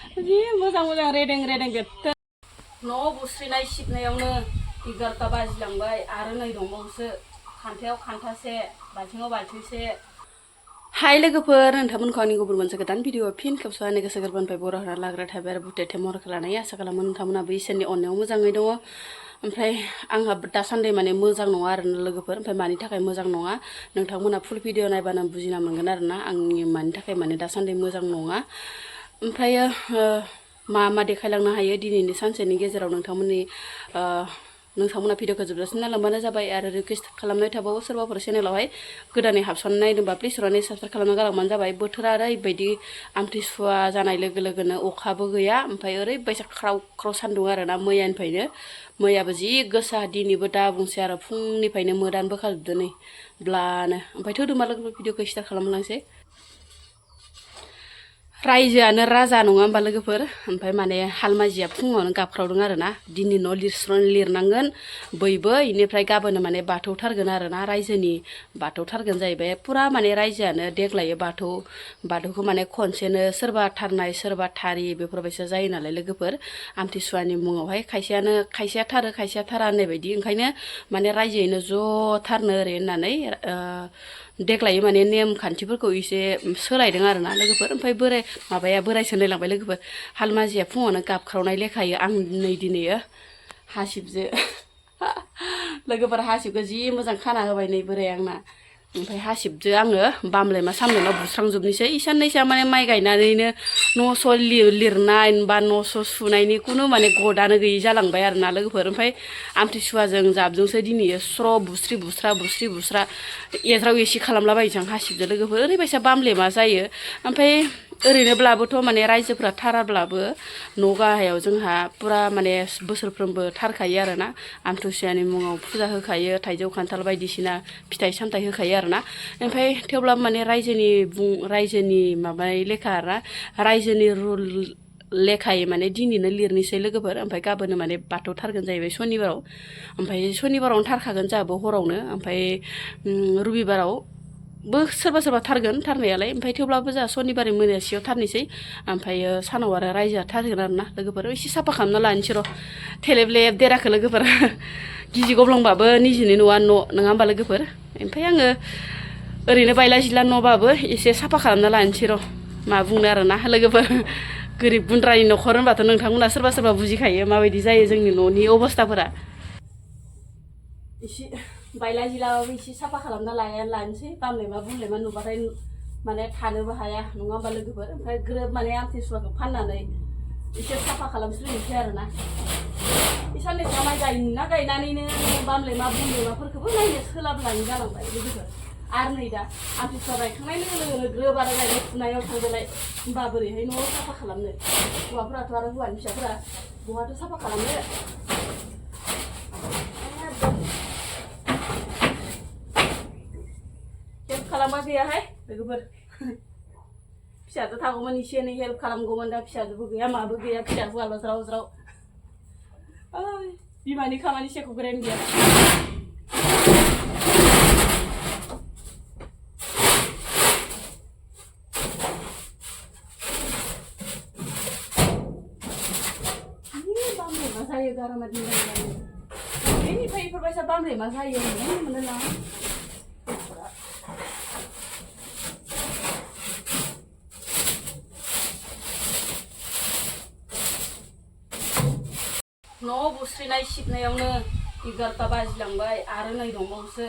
जि मोजां मोजां रेदें बेथ न' बुस्रिनाय सिबनायावनो 11ता बाजिलांबाय आरो नै दंबावोसो खान्थायाव खान्थासे बाल्थिङाव बाल्थिंसे हाय लोगोफोर नोंथांमोनखौ आंनि गुबुन मोनसे गोदान भिडिअ फिन खेबसे आंनि गोसो गोरबोनिफ्राय बर' होना लाग्रा थाबाय आरो बुटे महरखौ लानाय आसा खालामो नोंथांमोनाबो इसोरनि अननायाव मोजाङै दङ ओमफ्राय आंहा दासान्दि माने मोजां नङा आरो लोगोफोर ओमफ्राय मानि थाखाय मोजां नङा नोंथांमोना फुल भिडिअ नायबानो बुजिना मोनगोन आरो ना आंनि मानि थाखाय माने दासान्दि मोजां नङा ओमफ्राय मा देखायलांनो हायो दिनैनि सानसेनि गेजेराव नोंथांमोना भिडिअखौ जोबजासिम नायलांबानो जाबाय आरो रिकुवेस्ट खालामनाय थाबावो सोरबाफोर चेनेलावहाय गोदानै हाबसनना नायदोंबा प्लिज अननानै साबस्क्राइब खालामना गालांबानो जाबाय बोथोरा ओरैबायदि आमथिसुवा जानाय लोगो लोगोनो अखाबो गैया ओमफ्राय ओरैबायसा ख्राव ख्राव सान्दुं आरो ना मैयाबो जि गोसा दिनैबो दा बुंसै आरो फुंनिफ्रायनो मोदान बोखाजोबदो नै ब्लानो ओमफ्राय थोदोंबा लोगोफोर भिडिअखौ स्टार्ट खालामलांसै रायजोआनो राजा नङा होमबा लोगोफोर ओमफ्राय माने हालमाजिया फुङावनो गाबख्रावदों आरो ना दिनै न' लिरनांगोन बयबो इनिफ्राय गाबोनो माने बाथौथारगोन आरो ना रायजोनि बाथौथारगोन जाहैबाय पुरा माने रायजोआनो देग्लायो बाथौखौ माने खनसेनो सोरबा थारनाय सोरबा थारि बेफोरबायसा जायो नालाय लोगोफोर आमथिसुवानि मुङावहाय खायसेया थारो खायसेया थारा होननाय बायदि ओंखायनो माने रायजोयैनो ज' थारनो ओरै होननानै देग्लाय माने नेम खान्थिफोरखौ एसे सोलायदों आरो ना लोगोफोर ओमफ्राय बोरायसो नायलांबाय लोगोफोर हालमाजिया फुङावनो गाबख्रावनाय लेखायो आं दिनै हासिबजो लोगोफोर हासिबखौ जि मोजां खाना होबाय नै बोराय आंना ओमफ्राय हासिबजो आङो बामलेमा सामलेमा बुस्रांजोबनोसै इसाननैसा माने माइ गायनानैनो न' स' लिरनाय बा न' स' सुनायनि खुनु माने गदानो गैयि जालांबाय आरो ना लोगोफोर ओमफ्राय आमथिसुवाजों जाबजोंसो दिनै स्र' बुस्रा एज्राव एसि खालामलाबायसां हासिबजों लोगोफोर ओरैबायसा बामलेमा जायो ओमफ्राय ओरैनोब्लाबोथ' माने रायजोफ्रा थाराब्लाबो न' गाहायाव जोंहा पुरा माने बोसोरफ्रोमबो थारखायो आरो ना आमथिसुवानि मुङाव फुजा होखायो थाइजौ खान्थाल बायदिसिना फिथाइ सामथाइ होखायो आरो ना ओमफ्राय थेवब्लाबो माने रायजोनि माबानाय लेखा आरो ना रायजोनि रुल लेखायै माने दिनैनो लिरनोसै लोगोफोर ओमफ्राय गाबोनो माने बाथौथारगोन जाहैबाय सनिबाराव ओमफ्राय सनिबारावनो थारखागोन जोंहाबो हरावनो ओमफ्राय रबिबारावबो सोरबा थारगोन थारनायालाय ओमफ्राय थेवब्लाबो जोंहा सनिबारै मोनासेयाव थारनोसै ओमफ्रायो सानाव आरो रायजोआ थारगोन आरो ना लोगोफोर एसे साफा खालामना लानोसै र' थेलेबलेब देराखो लोगोफोर गिजि गब्लंबाबो निजिनि न'आ नङा होमबा लोगोफोर ओमफ्राय आङो ओरैनो बायला जिला न'बाबो एसे साफा खालामना लानोसै र' मा बुंनो आरो ना लोगोफोर गोरिब गुन्द्रानि न'खर होनबाथ' नोंथांमोना सोरबा बुजिखायो माबायदि जायो जोंनि न'नि अबस्थाफोरा एसे बायला जिलाबाबो एसे साफा खालामना लानोसै बामलेमा बुमलेमा नुबाथाय माने थानोबो हाया नङा होमबा लोगोफोर ओमफ्राय ग्रोब माने आमथिसुवाखौ फाननानै एसे साफा खालामस्रोनोसै आरो ना साननैसो माइ गायनानैनो बामलेमा बुमलेमाफोरखौबो नायनो सोलाबलाङि जालांबाय लोगोफोर आरो नै दा आमथिसुवा गायखांनाय लोगो लोगोनो ग्रोब आरो गायनाय फुनायाव थांदोलाय होमबा बोरैहाय न'आव साफा खालामनो हौवाफोराथ' आरो हौवानि फिसाफोरा बहाथो साफा खालामनो हेल्प खालामा गैयाहाय लोगोफोर फिसाजो थागौमोन एसे एनै हेल्प खालामगौमोन दा फिसाजोबो गैया माबो गैया फिसा हौवाल' ज्राव बिमानि खामानि सेख'ग्रायानो गैया बामलेमा जायो गारामा दिंगायो बेनिफ्राय बेफोरबायसा बामलेमा जायो होननानै मोनोना न' बुस्रिनाय सिबनायावनो 11ता बाजिलांबाय आरो नै दंबावोसो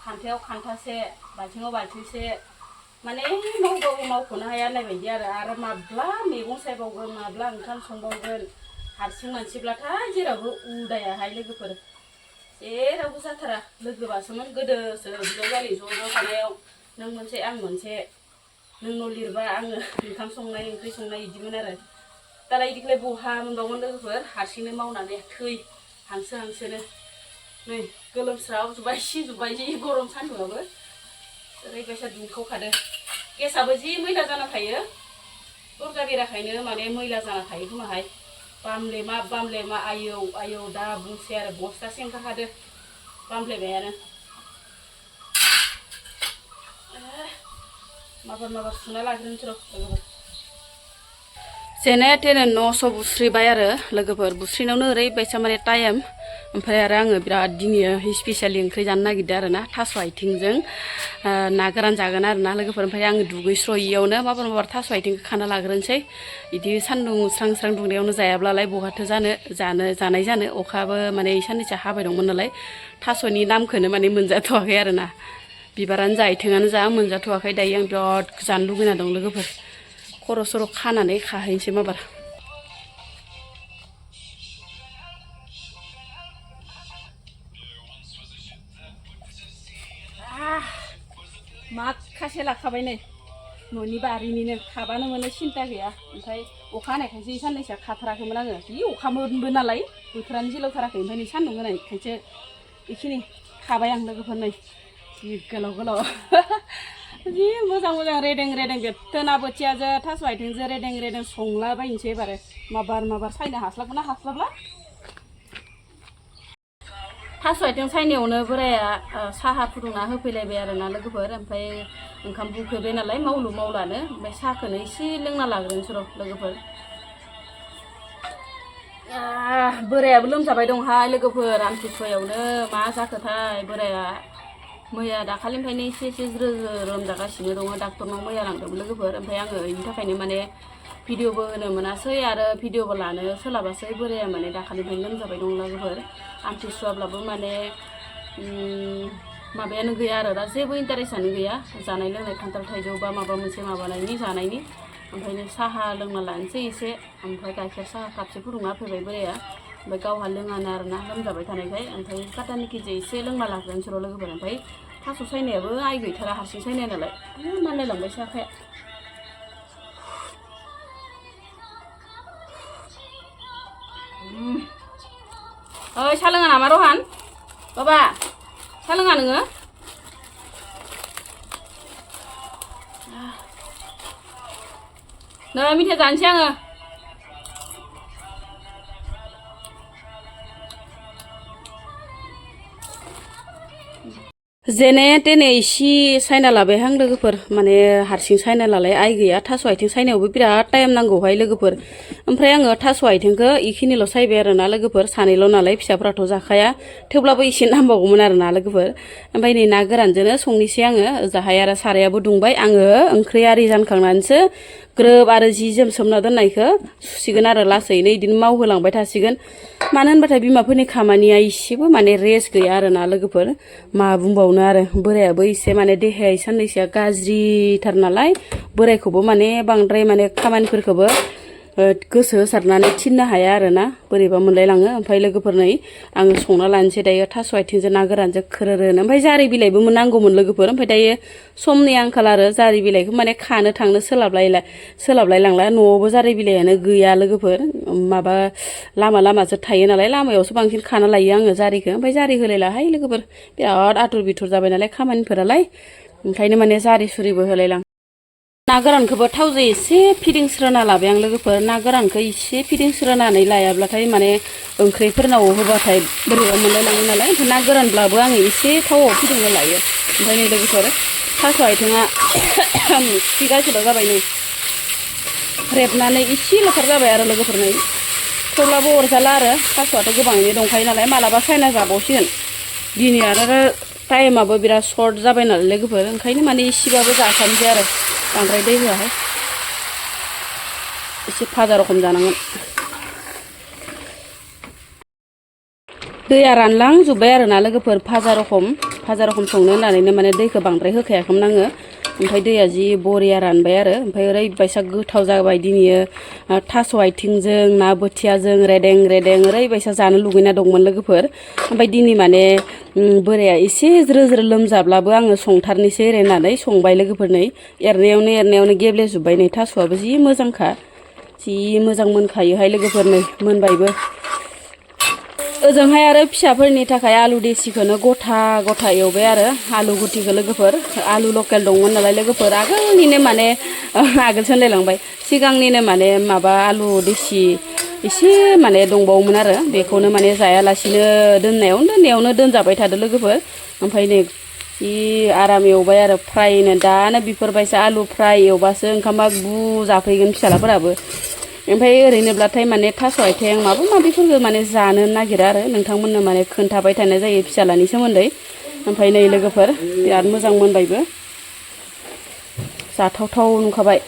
खान्थायाव खान्थासे बाल्थिङाव बाल्थिंसे माने मावख'नो हाया होननाय बायदि आरो माब्ला मैगं सायबावगोन माब्ला ओंखाम संबावगोन हारसिं मानसिब्लाथाय जेरावबो उदायाहाय लोगोफोर जेरावबो जाथारा लोगोबासोमोन गोदोसो बिजावजालि ज' थानायाव नों मोनसे आं मोनसे नों न' लिरबा आङो ओंखाम संनाय ओंख्रि संनाय बिदिमोन आरो दालाय बिदिखौलाय बहा मोनबावगोन लोगोफोर हारसिंनो मावनानै हांसोनो नै गोलोमस्रावजोब्बाय सिजोब्बाय जि गरम सान्दुंआबो ओरैबायसा दुंखावखादो गेसाबो जि मैला जाना थायो दरजा बेराखायनो माने मैला जाना थायो खोमाहाय बामलेमा आयौ दा बुंसै आरो बस्थासे ओंखारखादो बामलेमायानो माबार सुना लाग्रोनोसै र' जेने तेने न' स' बुस्रिबाय आरो लोगोफोर बुस्रिनायावनो ओरैबायसा माने टाइम ओमफ्राय आरो आङो बिराद दिनै स्पेसियेलि ओंख्रि जानो नागिरदों आरो ना थास' आथिंजों ना गोरान जागोन आरो ना लोगोफोर ओमफ्राय आङो दुगैस्र'यैयावनो माबार थास' आथिंखौ खाना लाग्रोनोसै बिदि सान्दुं स्रां स्रां दुंनायावनो जायाब्लालाय बहाथो जानाय जानो अखाबो माने साननैसो हाबाय दंमोन नालाय थास'नि नामखौनो माने मोनजाथ'वाखै आरो ना बिबारानो जा आथिङानो जा मोनजाथ'वाखै दायो आं बिराद जानो लुगैना दं लोगोफोर खर' सर' खानानै खाहैनोसै माबार माखासे लाखाबाय नै न'नि बारिनिनो खाबानो मोनो सिन्था गैया ओमफ्राय अखा हानायखायसो साननैसोआ खाथाराखैमोन आङो जि अखा मोनबो नालाय बोथोरानो जेलावथाराखै ओमफ्राय नै सान्दुं होनायखायसो बेखिनि खाबाय आं लोगोफोर नै जि गोलाव गोलाव जि मोजां मोजां रेदें रेदें बेथोना बोथियाजों थास' आथिंजों रेदें रेदें संलाबायनोसै एबारो माबार सायनो हास्लाबगोन ना हास्लाबला थास' आथिं सायनायावनो बोराया साहा फुदुंना होफैलायबाय आरो ना लोगोफोर ओमफ्राय ओंखाम बुखोबाय नालाय मावलानो ओमफ्राय साहाखौनो एसे लोंना लाग्रोनोसै र' लोगोफोर बोरायाबो लोमजाबाय दंहाय लोगोफोर आमथिसुवायावनो मा जाखोथाय बोराया मैया दाखालिनिफ्रायनो एसे ज्रो लोमजागासिनो दङ डाक्टरनाव मैया लांदोंमोन लोगोफोर ओमफ्राय आङो बेनि थाखायनो माने भिडिअबो होनो मोनासै आरो भिडिअबो लानो सोलाबासै बोराया माने दाखालिनिफ्रायनो लोमजाबाय दं लोगोफोर आमथिसुवाब्लाबो माने माबायानो गैया आरो दा जेबो इन्टारेस्टआनो गैया जानाय लोंनाय खान्थाल थाइजौ बा माबा मोनसे माबानायनि जानायनि ओमफ्रायनो साहा लोंना लानोसै एसे ओमफ्राय गाइखेर साहा कापसे फुदुंना होफैबाय बोराया ओमफ्राय गावहा लोङानो आरो ना लोमजाबाय थानायखाय ओमफ्राय काटानि केजि एसे लोंना लाग्रोनोसै र' लोगोफोर ओमफ्राय थास' सायनायाबो आइ गैथारा हारसिं सायनाय नालाय मानलायलांबायसो आखाया ओइ सा लोङा नामा रहान बाबा सा लोङा नोङो नै मिथाइ जानोसै आङो जेने तेने इसे सायना लाबायहां लोगोफोर माने हारसिं सायना लालाय आइ गैया थास' आथिं सायनायावबो बिराद टाइम नांगौहाय लोगोफोर ओमफ्राय आङो थास' आथिंखौ इखिनिल' सायबाय आरो ना लोगोफोर सानैल' नालाय फिसाफोराथ' जाखाया थेवब्लाबो एसे नांबावगौमोन आरो ना लोगोफोर ओमफ्राय नै ना गोरानजोंनो संनोसै आङो ओजाहाय आरो सारायाबो दुंबाय आङो ओंख्रि आरि जानखांनानैसो ग्रोब आरो जि जोम सोमना दोननायखौ सुसिगोन आरो लासैनो इदिनो मावहोलांबाय थासिगोन मानो होनबाथाय बिमाफोरनि खामानिया इसेबो माने रेस्ट गैया आरो ना लोगोफोर मा बुंबावनो आरो बोरायाबो एसे माने देहाया साननैसोआ गाज्रिथार नालाय बोरायखौबो माने बांद्राय माने खामानिफोरखौबो गोसो होसारनानै थिननो हाया आरो ना बोरैबा मोनलायलाङो ओमफ्राय लोगोफोर नै आङो संना लानोसै दायो थास' आथिंजों ना गोरानजों खोरोरोनो ओमफ्राय जारि बिलाइबो नांगौमोन लोगोफोर ओमफ्य दायो समनि आंखाल आरो जारि बिलाइखौ माने खानो थांनो सोलाबलाय लांला न'आवबो जारि बिलाइयानो गैया लोगोफोर माबा लामासो थायो नालाय लामायावसो बांसिन खाना लायो आङो जारिखौ ओमफ्राय जारि होलायलाहाय लोगोफोर बिराद आथुर बिथुर जाबाय नालाय खामानिफोरालाय ओंखायनो माने जारि सुरिबो होलायलां ना गोरानखौबो थावजों एसे फिदिंस्रोना लाबाय आं लोगोफोर ना गोरानखौ एसे फिदिंस्रोनानै लायाब्लाथाय माने ओंख्रिफोरनाव होबाथाय बोरैबा मोनलायलाङो नालाय ओमफ्राय ना गोरानब्लाबो आङो एसे थावआव फिदिंना लायो ओमफ्राय नै लोगोफोर थास' आथिङा खिगासेल' जाबाय नै रेबनानै एसे लथार जाबाय आरो लोगोफोर नै थेवब्लाबो अरजाला आरो थास'आथ' गोबाङैनो दंखायो नालाय मालाबा सायना जाबावसिगोन दिनै आरो टाइमाबो बिराद सर्ट जाबाय नालाय लोगोफोर ओंखायनो माने एसेबाबो जाखानोसै आरो बांद्राय दै होआहाय एसे भाजा रखम जानांगोन दैया रानलांजोब्बाय आरो ना लोगोफोर भाजा रखम संनो होननानैनो माने दैखौ बांद्राय होखायाखैमोन आङो ओमफ्राय दैया जि बरिया रानबाय आरो ओमफ्राय ओरैबायसा गोथाव जाबाय दिनै थास' आथिंजों ना बोथियाजों रेदें ओरैबायसा जानो लुगैना दंमोन लोगोफोर ओमफ्राय दिनै माने बोराया एसे ज्रो लोमजाब्लाबो आङो संथारनोसै होननानै संबाय लोगोफोर नै एरनायावनो गेब्लेजोब्बाय नै थास'आबो जि मोजांखा जि मोजां मोनखायोहाय लोगोफोर नै मोनबायबो ओजोंहाय आरो फिसाफोरनि थाखाय आलु देसिखौनो गथा एवबाय आरो आलु गुथिखौ लोगोफोर आलु लकेल दंमोन नालाय लोगोफोर आगोलनिनो माने आगोल सोलायलांबाय सिगांनिनो माने माबा आलु देसि एसे माने दंबावोमोन आरो बेखौनो माने जायालासिनो दोननायावनो दोनजाबाय थादो लोगोफोर ओमफ्राय नै जि आराम एवबाय आरो फ्रायनो दानो बेफोरबायसा आलु फ्राय एवबासो ओंखामा गु जाफैगोन फिसालाफोराबो ओमफ्राय ओरैनोब्लाथाय माने थास' आथिं माबा माबिफोरखौ माने जानो नागिरा आरो नोंथांमोननो माने खोन्थाबाय थानाय जायो फिसालानि सोमोन्दै। ओमफ्राय नै लोगोफोर बिराद मोजां मोनबायबो जाथावथाव नुखाबाय।